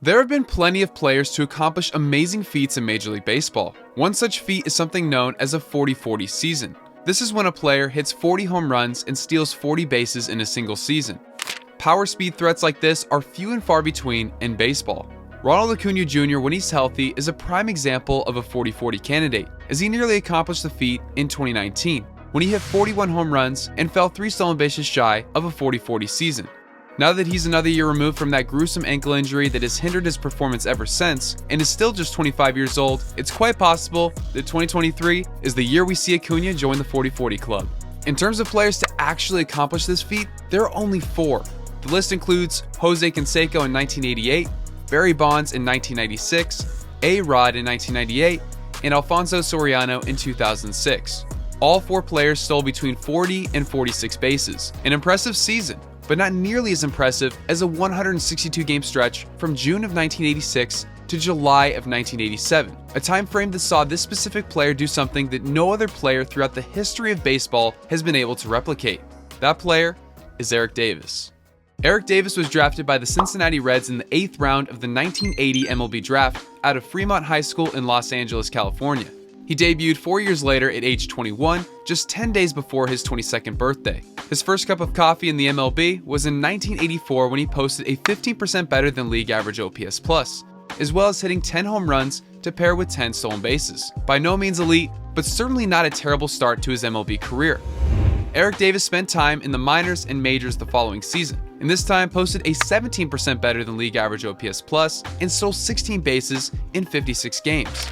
There have been plenty of players to accomplish amazing feats in Major League Baseball. One such feat is something known as a 40-40 season. This is when a player hits 40 home runs and steals 40 bases in a single season. Power speed threats like this are few and far between in baseball. Ronald Acuna Jr., when he's healthy, is a prime example of a 40-40 candidate, as he nearly accomplished the feat in 2019, when he hit 41 home runs and fell 3 stolen bases shy of a 40-40 season. Now that he's another year removed from that gruesome ankle injury that has hindered his performance ever since, and is still just 25 years old, it's quite possible that 2023 is the year we see Acuna join the 40-40 club. In terms of players to actually accomplish this feat, there are only 4. The list includes Jose Canseco in 1988, Barry Bonds in 1996, A-Rod in 1998, and Alfonso Soriano in 2006. All 4 players stole between 40 and 46 bases, an impressive season, but not nearly as impressive as a 162-game stretch from June of 1986 to July of 1987, a time frame that saw this specific player do something that no other player throughout the history of baseball has been able to replicate. That player is Eric Davis. Eric Davis was drafted by the Cincinnati Reds in the 8th round of the 1980 MLB draft out of Fremont High School in Los Angeles, California. He debuted 4 years later at age 21, just 10 days before his 22nd birthday. His first cup of coffee in the MLB was in 1984 when he posted a 15% better than league average OPS+, as well as hitting 10 home runs to pair with 10 stolen bases. By no means elite, but certainly not a terrible start to his MLB career. Eric Davis spent time in the minors and majors the following season, and this time posted a 17% better than league average OPS+, and stole 16 bases in 56 games.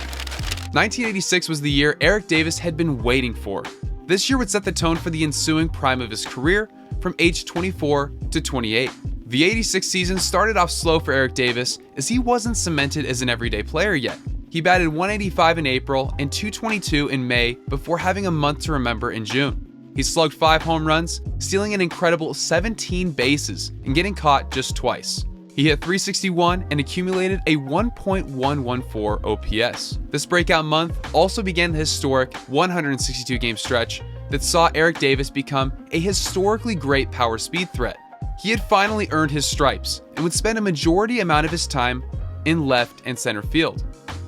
1986 was the year Eric Davis had been waiting for. This year would set the tone for the ensuing prime of his career from age 24 to 28. The 86 season started off slow for Eric Davis as he wasn't cemented as an everyday player yet. He batted 185 in April and 222 in May before having a month to remember in June. He slugged 5 home runs, stealing an incredible 17 bases and getting caught just twice. He hit .361 and accumulated a 1.114 OPS. This breakout month also began the historic 162-game stretch that saw Eric Davis become a historically great power speed threat. He had finally earned his stripes and would spend a majority amount of his time in left and center field.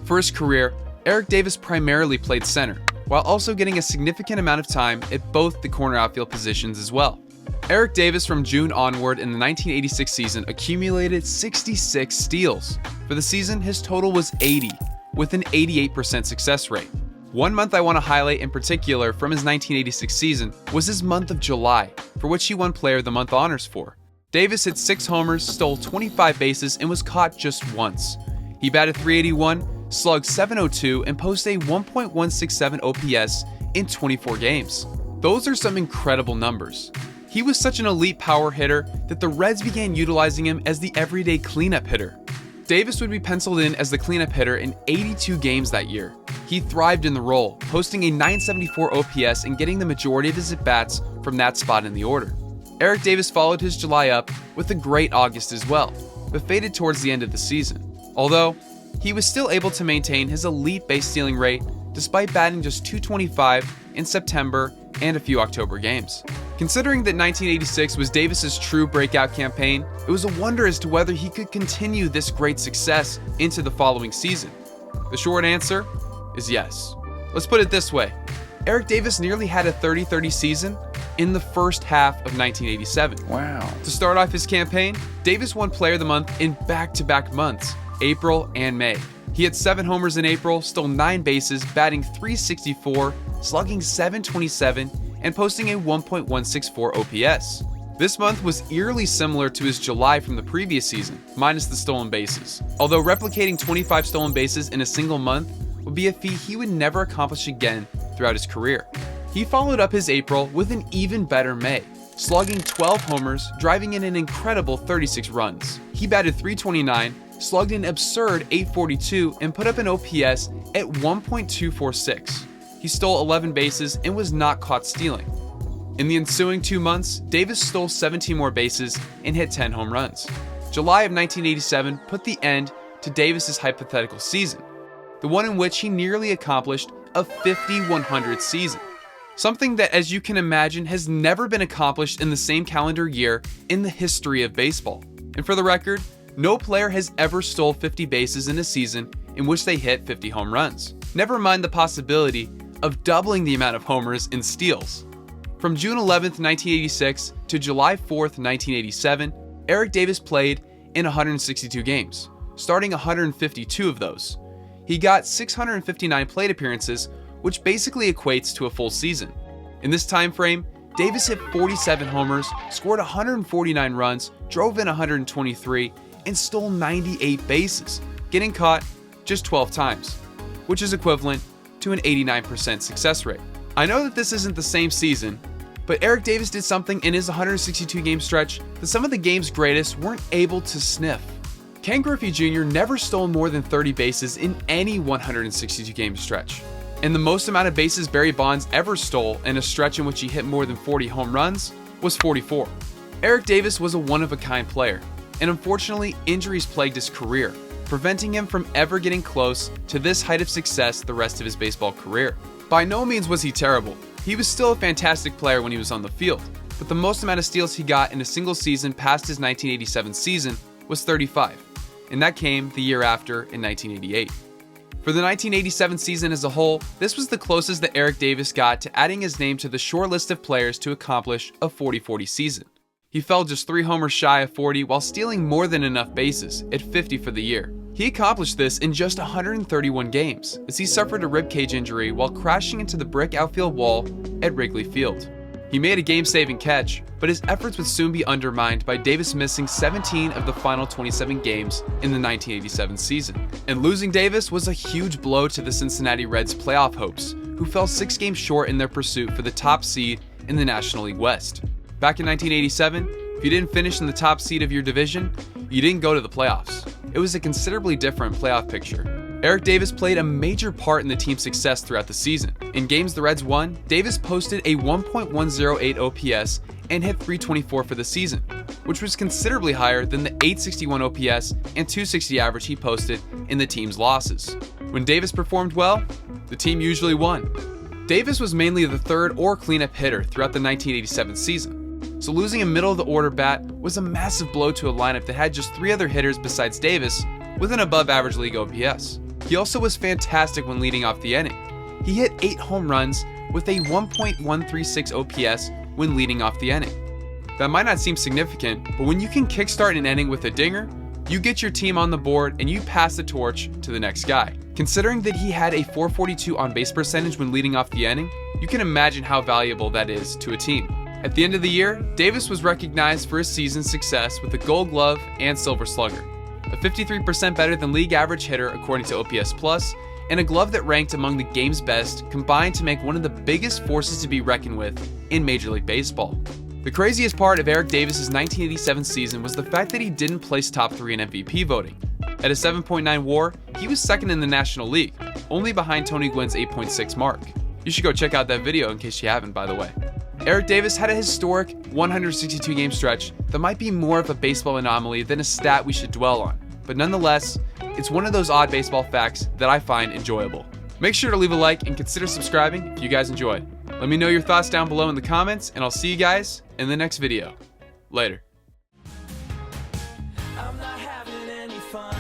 For his career, Eric Davis primarily played center, while also getting a significant amount of time at both the corner outfield positions as well. Eric Davis from June onward in the 1986 season accumulated 66 steals. For the season, his total was 80, with an 88% success rate. One month I want to highlight in particular from his 1986 season was his month of July, for which he won Player of the Month honors for. Davis hit 6 homers, stole 25 bases, and was caught just once. He batted .381, slugged .702, and posted a 1.167 OPS in 24 games. Those are some incredible numbers. He was such an elite power hitter that the Reds began utilizing him as the everyday cleanup hitter. Davis would be penciled in as the cleanup hitter in 82 games that year. He thrived in the role, posting a .974 OPS and getting the majority of his at-bats from that spot in the order. Eric Davis followed his July up with a great August as well, but faded towards the end of the season. Although, he was still able to maintain his elite base stealing rate despite batting just .225 in September and a few October games. Considering that 1986 was Davis's true breakout campaign, it was a wonder as to whether he could continue this great success into the following season. The short answer is yes. Let's put it this way. Eric Davis nearly had a 30-30 season in the first half of 1987. Wow. To start off his campaign, Davis won Player of the Month in back-to-back months, April and May. He had 7 homers in April, stole 9 bases, batting .364, slugging .727, and posting a 1.164 OPS. This month was eerily similar to his July from the previous season, minus the stolen bases. Although replicating 25 stolen bases in a single month would be a feat he would never accomplish again throughout his career. He followed up his April with an even better May, slugging 12 homers, driving in an incredible 36 runs. He batted .329, slugged an absurd .842, and put up an OPS at 1.246. He stole 11 bases and was not caught stealing. In the ensuing 2 months, Davis stole 17 more bases and hit 10 home runs. July of 1987 put the end to Davis's hypothetical season, the one in which he nearly accomplished a 50-100 season. Something that, as you can imagine, has never been accomplished in the same calendar year in the history of baseball. And for the record, No player has ever stole 50 bases in a season in which they hit 50 home runs. Never mind the possibility of doubling the amount of homers in steals. From June 11th, 1986 to July 4th, 1987, Eric Davis played in 162 games, starting 152 of those. He got 659 plate appearances, which basically equates to a full season. In this time frame, Davis hit 47 homers, scored 149 runs, drove in 123, and stole 98 bases, getting caught just 12 times, which is equivalent to an 89% success rate. I know that this isn't the same season, but Eric Davis did something in his 162 game stretch that some of the game's greatest weren't able to sniff. Ken Griffey Jr. never stole more than 30 bases in any 162 game stretch, and the most amount of bases Barry Bonds ever stole in a stretch in which he hit more than 40 home runs was 44. Eric Davis was a one-of-a-kind player, and unfortunately injuries plagued his career, preventing him from ever getting close to this height of success the rest of his baseball career. By no means was he terrible. He was still a fantastic player when he was on the field, but the most amount of steals he got in a single season past his 1987 season was 35, and that came the year after in 1988. For the 1987 season as a whole, this was the closest that Eric Davis got to adding his name to the short list of players to accomplish a 40-40 season. He fell just 3 homers shy of 40 while stealing more than enough bases at 50 for the year. He accomplished this in just 131 games, as he suffered a ribcage injury while crashing into the brick outfield wall at Wrigley Field. He made a game-saving catch, but his efforts would soon be undermined by Davis missing 17 of the final 27 games in the 1987 season. And losing Davis was a huge blow to the Cincinnati Reds' playoff hopes, who fell 6 games short in their pursuit for the top seed in the National League West. Back in 1987, if you didn't finish in the top seed of your division, you didn't go to the playoffs. It was a considerably different playoff picture. Eric Davis played a major part in the team's success throughout the season. In games the Reds won, Davis posted a 1.108 OPS and hit .324 for the season, which was considerably higher than the .861 OPS and .260 average he posted in the team's losses. When Davis performed well, the team usually won. Davis was mainly the third or cleanup hitter throughout the 1987 season, so losing a middle-of-the-order bat was a massive blow to a lineup that had just 3 other hitters besides Davis with an above-average league OPS. He also was fantastic when leading off the inning. He hit 8 home runs with a 1.136 OPS when leading off the inning. That might not seem significant, but when you can kickstart an inning with a dinger, you get your team on the board and you pass the torch to the next guy. Considering that he had a .442 on-base percentage when leading off the inning, you can imagine how valuable that is to a team. At the end of the year, Davis was recognized for his season's success with a Gold Glove and Silver Slugger, a 53% better than league average hitter according to OPS Plus, and a glove that ranked among the game's best, combined to make one of the biggest forces to be reckoned with in Major League Baseball. The craziest part of Eric Davis' 1987 season was the fact that he didn't place top 3 in MVP voting. At a 7.9 WAR, he was second in the National League, only behind Tony Gwynn's 8.6 mark. You should go check out that video in case you haven't, by the way. Eric Davis had a historic 162 game stretch that might be more of a baseball anomaly than a stat we should dwell on, but nonetheless, it's one of those odd baseball facts that I find enjoyable. Make sure to leave a like and consider subscribing if you guys enjoyed. Let me know your thoughts down below in the comments, and I'll see you guys in the next video. Later. I'm not having any fun.